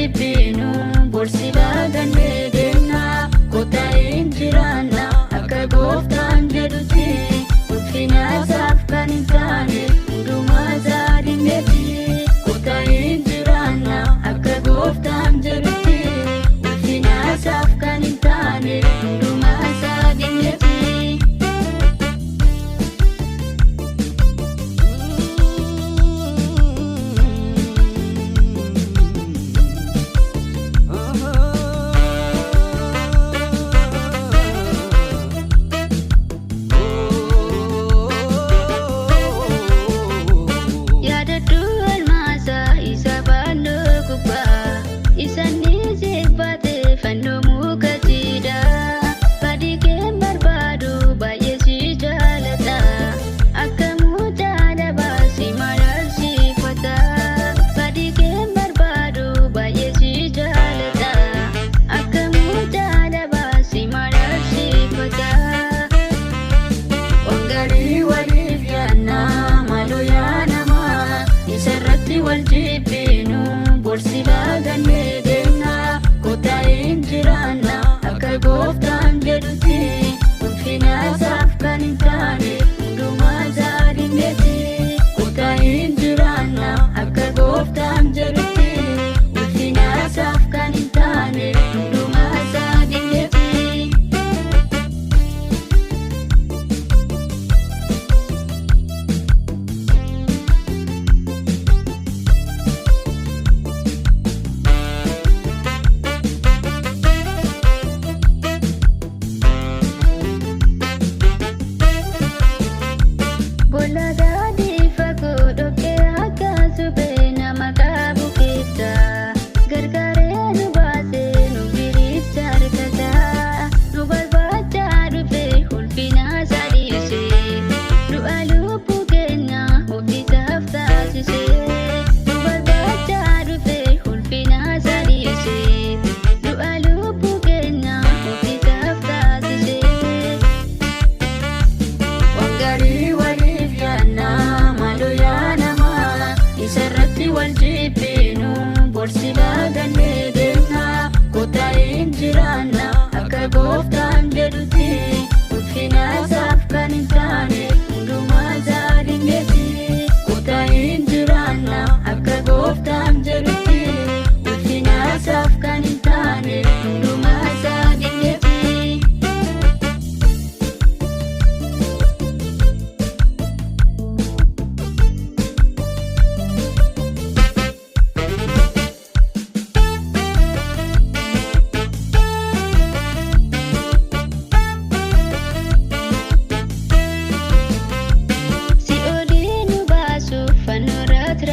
jibbinu borsi laagannee deemna kottaa hin jiraanna akka gooftaan jedhutti ulfinaasaaf kan hin taane hundumaa isaa dinneetti kottaa hin jiraanna akka gooftaan jedhutti ulfinaasaaf kan hin taane hundumaa isaa dinneetti. Borsi laagannee deemna kottaa hin jiraanna akka gooftaan jedhutti ulfinaasaaf kan hin taane hundumaa isaa dinneetti kottaa hin jiraanna akka gooftaan jedhutti ulfinaasaaf kan hin taane hundumaa isaa dinneetti. Borsi laagannee deemna kottaa hin jiraanna akka gooftaan jedhutti ulfinaasaaf kan hin taane hundumaa isaa dinneetti kottaa hin jiraanna akka gooftaan jedhutti ulfinaasaaf kan hin taane hundumaa isaa dinneetti. Fannoo irratti